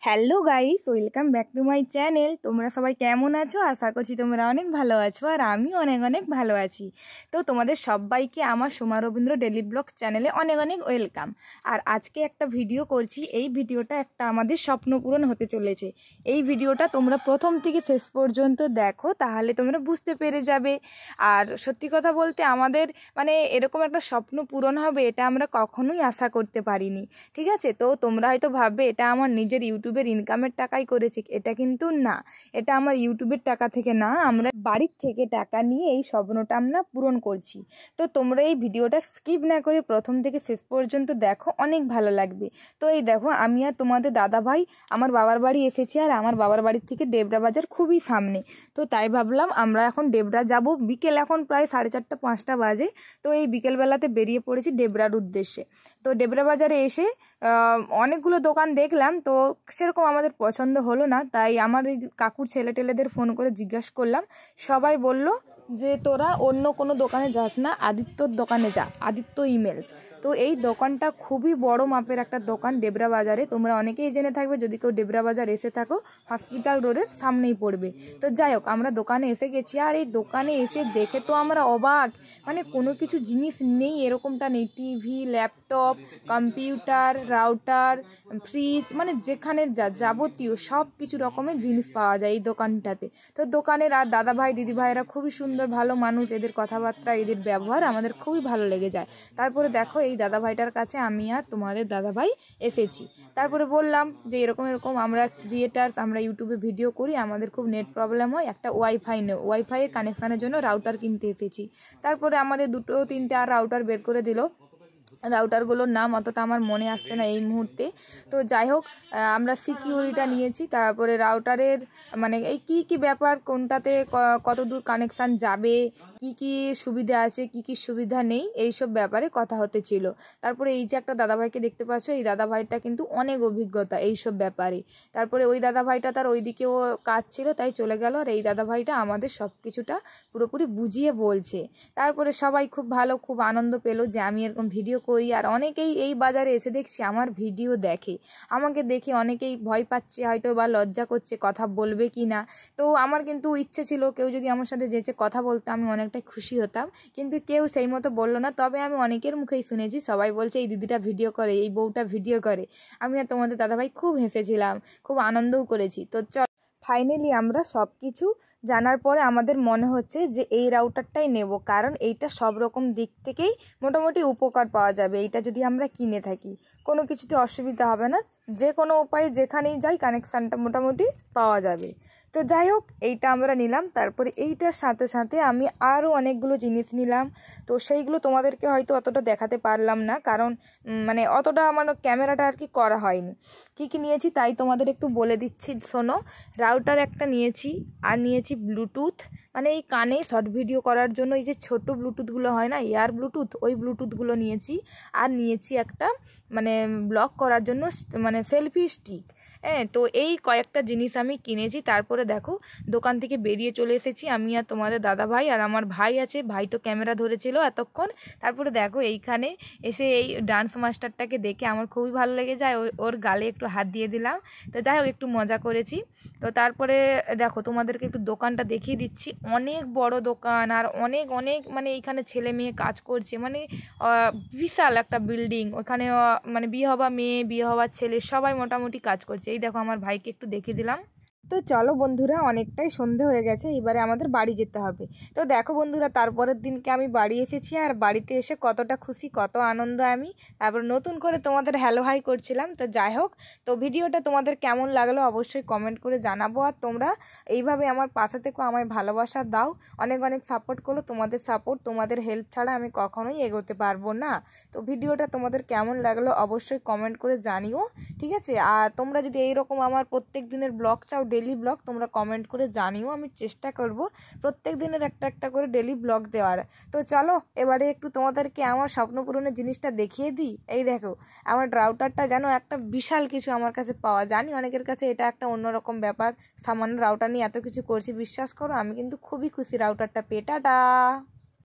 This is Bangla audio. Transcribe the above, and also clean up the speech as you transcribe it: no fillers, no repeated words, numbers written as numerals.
Hello guys, welcome back to my channel. তোমরা সবাই কেমন আছো? আশা করছি তোমরা অনেক ভালো আছো আর আমিও অনেক অনেক ভালো আছি। তো তোমাদের সবাইকে আমার সোমা রবীন্দ্র ডেলি ব্লগ চ্যানেলে অনেক অনেক ওয়েলকাম। আর আজকে একটা ভিডিও করছি। এই ভিডিওটা একটা আমাদের স্বপ্ন পূরণ হতে চলেছে। এই ভিডিওটা তোমরা প্রথম থেকে শেষ পর্যন্ত দেখো, তাহলে তোমরা বুঝতে পেরে যাবে। আর সত্যি কথা বলতে আমাদের এরকম একটা স্বপ্ন পূরণ হবে এটা আমরা কখনোই আশা করতে পারিনি। ঠিক আছে, তো তোমরা হয়তো ভাববে এটা আমার নিজের ইউটিউবের ইনকামের টাকাই করেছি। এটা কিন্তু না, এটা আমার ইউটিউবের টাকা থেকে না, আমরা বাড়ির থেকে টাকা নিয়ে এই স্বপ্নটা আমরা পূরণ করছি। তো তোমরা এই ভিডিওটা স্কিপ না করে প্রথম থেকে শেষ পর্যন্ত দেখো, অনেক ভালো লাগবে। তো এই দেখো, আমি আর তোমাদের দাদা ভাই আমার বাবার বাড়ি এসেছি। আর আমার বাবার বাড়ির থেকে ডেবরা বাজার খুবই সামনে। তো তাই ভাবলাম আমরা এখন ডেবরা যাব। বিকেল এখন প্রায় 4:30-5টা বাজে। তো এই বিকেলবেলাতে বেরিয়ে পড়েছি ডেবরার উদ্দেশ্যে। তো ডেবরা বাজারে এসে অনেকগুলো দোকান দেখলাম, তো সেরকম আমাদের পছন্দ হলো না। তাই আমার এই কাকুর ছেলেটেলেদের ফোন করে জিজ্ঞাসা করলাম। সবাই বলল যে তোরা অন্য কোনো দোকানে যাস না, আদিত্যর দোকানে যা, আদিত্য ইমেলস। তো এই দোকানটা খুবই বড় মাপের একটা দোকান ডেবরা বাজারে। তোমরা অনেকেই জেনে থাকবে, যদি কেউ ডেবরা বাজার এসে থাকো, হসপিটাল রোডের সামনেই পড়বে। তো যাই হোক, আমরা দোকানে এসে গেছি। আর এই দোকানে এসে দেখে তো আমরা অবাক, কোনো কিছু জিনিস নেই এরকমটা নেই। TV, laptop, computer, router, fridge, যেখানে যাবতীয় সব কিছু রকমের জিনিস পাওয়া যায় এই দোকানটাতে। তো দোকানের আর দাদা ভাই দিদি ভাইয়েরা খুবই সুন্দর, ভালো মানুষ। এদের কথাবার্তা, এদের ব্যবহার আমাদের খুবই ভালো লেগে যায়। তারপরে দেখো, এই দাদা ভাইটার কাছে আমি আর তোমাদের দাদা ভাই এসেছি। তারপরে বললাম যে এরকম এরকম আমরা ক্রিয়েটার্স, আমরা ইউটিউবে ভিডিও করি, আমাদের খুব নেট প্রবলেম হয়, একটা ওয়াইফাইয়ের কানেকশানের জন্য রাউটার কিনতে এসেছি। তারপরে আমাদের 2-3টে আর রাউটার বের করে দিল। রাউটারগুলোর নাম অতটা আমার মনে আসছে না এই মুহূর্তে। তো যাই হোক, আমরা সিকিউরিটা নিয়েছি। তারপরে রাউটারের এই কী ব্যাপার, কোনটাতে কত দূর কানেকশান যাবে, কি সুবিধা আছে, কি সুবিধা নেই, এইসব ব্যাপারে কথা হতে ছিল। তারপরে এই যে একটা দাদাভাইকে দেখতে পাচ্ছ, এই দাদাভাইটা কিন্তু অনেক অভিজ্ঞতা এইসব ব্যাপারে। তারপরে ওই দাদাভাইটা তার ওইদিকেও কাজ ছিল, তাই চলে গেল। আর এই দাদাভাইটা আমাদের সব কিছুটা পুরোপুরি বুঝিয়ে বলছে। তারপরে সবাই খুব ভালো, খুব আনন্দ পেলো যে আমি এরকম ভিডিও করি। আর অনেকেই এই বাজারে এসে দেখছি আমার ভিডিও দেখে, আমাকে দেখে অনেকেই ভয় পাচ্ছে হয়তো, বা লজ্জা করছে কথা বলবে কি না। তো আমার কিন্তু ইচ্ছে ছিল কেউ যদি আমার সাথে যেচে কথা বলতো, আমি অনেকটাই খুশি হতাম। কিন্তু কেউ সেই মতো বললো না। তবে আমি অনেকের মুখেই শুনেছি, সবাই বলছে এই দিদিটা ভিডিও করে, এই বউটা ভিডিও করে। আমি আর তোমাদের দাদাভাই খুব হেসেছিলাম, খুব আনন্দও করেছি। তো চল, ফাইনালি আমরা সব কিছু জানার পরে আমাদের মনে হচ্ছে যে এই রাউটারটাই নেব, কারণ এইটা সব রকম দিক থেকেই মোটামুটি উপকার পাওয়া যাবে। এইটা যদি আমরা কিনে থাকি, কোনো কিছুতে অসুবিধা হবে না, যে কোনো উপায়ে যেখানেই যাই কানেকশানটা মোটামুটি পাওয়া যাবে। তো যাই হোক, এইটা আমরা নিলাম। তারপরে এইটার সাথে সাথে আমি আরও অনেকগুলো জিনিস নিলাম। তো সেইগুলো তোমাদেরকে হয়তো অতটা দেখাতে পারলাম না, কারণ অতটা ক্যামেরাটা আর কি করা হয়নি। কী নিয়েছি তাই তোমাদের একটু বলে দিচ্ছি, শোনো। রাউটার একটা নিয়েছি, আর নিয়েছি ব্লুটুথ, এই কানে শর্ট ভিডিও করার জন্য এই যে ছোট ব্লুটুথগুলো হয় না, এয়ার ব্লুটুথ, ওই ব্লুটুথগুলো নিয়েছি। আর নিয়েছি একটা ব্লগ করার জন্য সেলফি স্টিক। তো এই কয়েকটা জিনিস আমি কিনেছি। তারপরে দেখো, দোকান থেকে বেরিয়ে চলে এসেছি আমি আর তোমাদের দাদা ভাই। আর আমার ভাই আছে, ভাই তো ক্যামেরা ধরেছিল এতক্ষণ। তারপরে দেখো, এইখানে এসে এই ডান্স মাস্টারটাকে দেখে আমার খুবই ভালো লেগে যায়, ওর গালে একটু হাত দিয়ে দিলাম। তো যাই হোক, একটু মজা করেছি। তো তারপরে দেখো, তোমাদেরকে একটু দোকানটা দেখিয়ে দিচ্ছি। অনেক বড় দোকান, আর অনেক অনেক এইখানে ছেলে মেয়ে কাজ করছে, বিশাল একটা বিল্ডিং। ওখানে বিয়ে হওয়া মেয়ে, বিয়ে হওয়া ছেলে সবাই মোটামুটি কাজ করছে। এই দেখো, আমার ভাইকে একটু দেখিয়ে দিলাম। তো চলো বন্ধুরা, অনেকটাই সন্ধে হয়ে গেছে, এবারে আমাদের বাড়ি যেতে হবে। তো দেখো বন্ধুরা, তারপরের দিনকে আমি বাড়ি এসেছি। আর বাড়িতে এসে কতটা খুশি, কত আনন্দ আমি। তারপর নতুন করে তোমাদের হ্যালো হাই করছিলাম। তো যাই হোক, তো ভিডিওটা তোমাদের কেমন লাগলো অবশ্যই কমেন্ট করে জানাবো। আর তোমরা এইভাবে আমার পাশে থেকো, আমায় ভালোবাসা দাও, অনেক অনেক সাপোর্ট করো। তোমাদের সাপোর্ট, তোমাদের হেল্প ছাড়া আমি কখনোই এগোতে পারবো না। তো ভিডিওটা তোমাদের কেমন লাগলো অবশ্যই কমেন্ট করে জানিও, ঠিক আছে? আর তোমরা যদি এইরকম আমার প্রত্যেক দিনের ব্লগ চাও, ডেলি ব্লগ, তোমরা কমেন্ট করে জানিও। আমি চেষ্টা করব প্রত্যেক দিনের একটা একটা করে ডেলি ব্লগ দেওয়ার। তো চলো, এবারে একটু তোমাদেরকে আমার স্বপ্ন পূরণের জিনিসটা দেখিয়ে দিই। এই দেখো, আমার রাউটারটা যেন একটা বিশাল কিছু আমার কাছে পাওয়া। জানি অনেকের কাছে এটা একটা অন্যরকম ব্যাপার, সামান্য রাউটার নিয়ে এত কিছু করছি। বিশ্বাস করো, আমি কিন্তু খুবই খুশি রাউটারটা পেয়ে। টাটা।